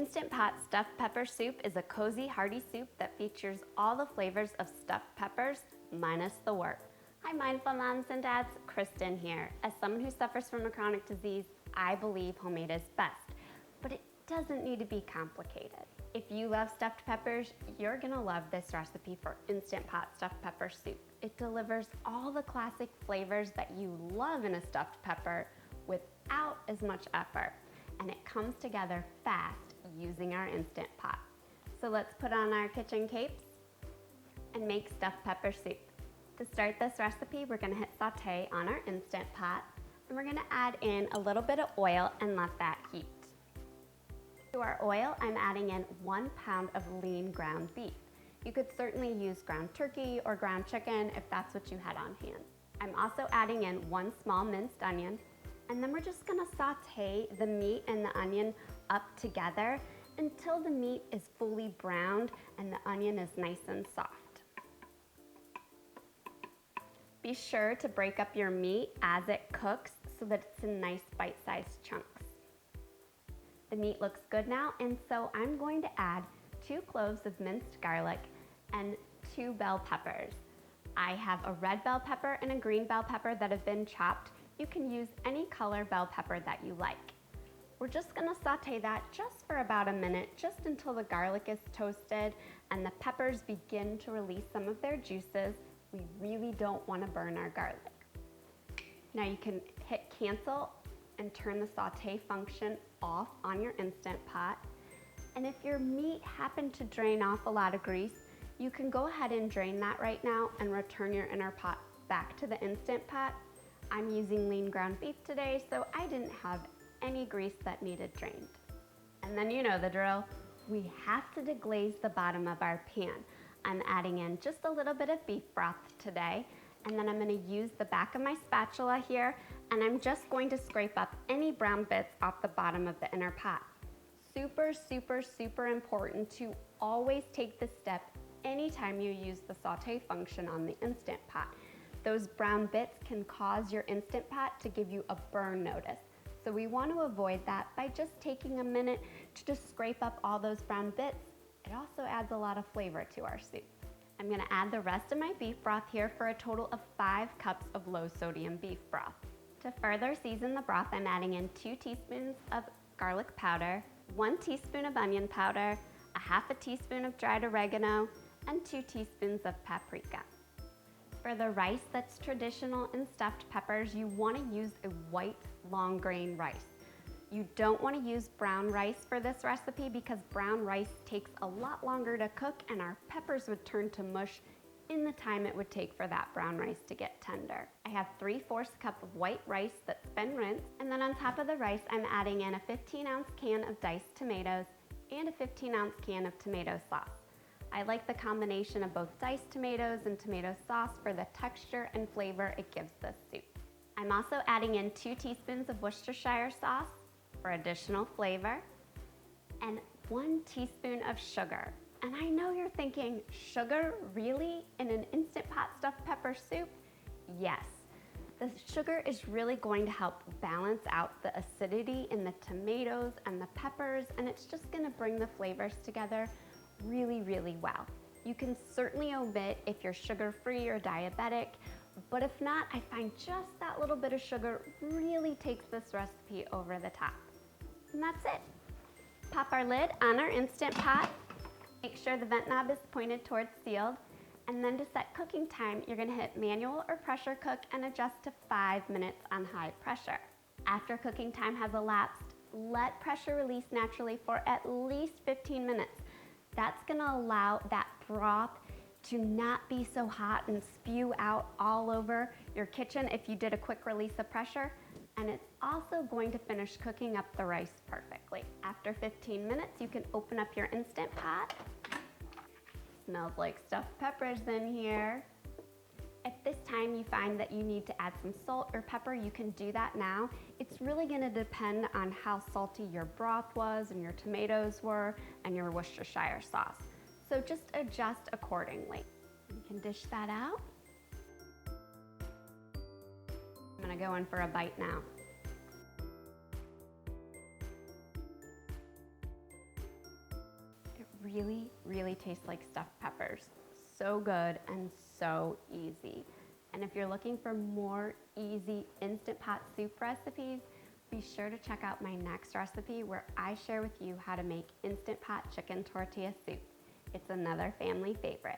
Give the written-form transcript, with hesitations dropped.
Instant Pot stuffed pepper soup is a cozy, hearty soup that features all the flavors of stuffed peppers, minus the wort. Hi mindful moms and dads, Kristen here. As someone who suffers from a chronic disease, I believe homemade is best, but it doesn't need to be complicated. If you love stuffed peppers, you're gonna love this recipe for Instant Pot stuffed pepper soup. It delivers all the classic flavors that you love in a stuffed pepper without as much effort, and it comes together fast using our Instant Pot. So let's put on our kitchen capes and make stuffed pepper soup. To start this recipe, we're gonna hit saute on our Instant Pot, and we're gonna add in a little bit of oil and let that heat. To our oil, I'm adding in 1 pound of lean ground beef. You could certainly use ground turkey or ground chicken if that's what you had on hand. I'm also adding in 1 small minced onion, and then we're just gonna saute the meat and the onion up together until the meat is fully browned and the onion is nice and soft. Be sure to break up your meat as it cooks so that it's in nice bite-sized chunks. The meat looks good now, and so I'm going to add 2 cloves of minced garlic and 2 bell peppers. I have a red bell pepper and a green bell pepper that have been chopped. You can use any color bell pepper that you like. We're just gonna saute that just for about a minute, just until the garlic is toasted and the peppers begin to release some of their juices. We really don't wanna burn our garlic. Now you can hit cancel and turn the saute function off on your Instant Pot. And if your meat happened to drain off a lot of grease, you can go ahead and drain that right now and return your inner pot back to the Instant Pot. I'm using lean ground beef today, so I didn't have any grease that needed drained. And then you know the drill. We have to deglaze the bottom of our pan. I'm adding in just a little bit of beef broth today, and then I'm gonna use the back of my spatula here, and I'm just going to scrape up any brown bits off the bottom of the inner pot. Super, super, super important to always take this step anytime you use the saute function on the Instant Pot. Those brown bits can cause your Instant Pot to give you a burn notice. So we want to avoid that by just taking a minute to just scrape up all those brown bits. It also adds a lot of flavor to our soup. I'm gonna add the rest of my beef broth here for a total of 5 cups of low sodium beef broth. To further season the broth, I'm adding in 2 teaspoons of garlic powder, 1 teaspoon of onion powder, a half a teaspoon of dried oregano, and 2 teaspoons of paprika. For the rice that's traditional in stuffed peppers, you want to use a white long grain rice. You don't want to use brown rice for this recipe because brown rice takes a lot longer to cook and our peppers would turn to mush in the time it would take for that brown rice to get tender. I have 3/4 cup of white rice that's been rinsed, and then on top of the rice, I'm adding in a 15-ounce can of diced tomatoes and a 15-ounce can of tomato sauce. I like the combination of both diced tomatoes and tomato sauce for the texture and flavor it gives this soup. I'm also adding in 2 teaspoons of Worcestershire sauce for additional flavor and 1 teaspoon of sugar. And I know you're thinking, sugar really in an Instant Pot stuffed pepper soup? Yes. The sugar is really going to help balance out the acidity in the tomatoes and the peppers, and it's just gonna bring the flavors together really, really well. You can certainly omit if you're sugar-free or diabetic, but if not, I find just that little bit of sugar really takes this recipe over the top. And that's it. Pop our lid on our Instant Pot. Make sure the vent knob is pointed towards sealed, and then to set cooking time, you're gonna hit manual or pressure cook and adjust to 5 minutes on high pressure. After cooking time has elapsed, let pressure release naturally for at least 15 minutes. That's gonna allow that broth to not be so hot and spew out all over your kitchen if you did a quick release of pressure. And it's also going to finish cooking up the rice perfectly. After 15 minutes, you can open up your Instant Pot. Smells like stuffed peppers in here. If this time you find that you need to add some salt or pepper, you can do that now. It's really gonna depend on how salty your broth was and your tomatoes were and your Worcestershire sauce. So just adjust accordingly. You can dish that out. I'm gonna go in for a bite now. really, really taste like stuffed peppers. So good and so easy. And if you're looking for more easy Instant Pot soup recipes, be sure to check out my next recipe where I share with you how to make Instant Pot chicken tortilla soup. It's another family favorite.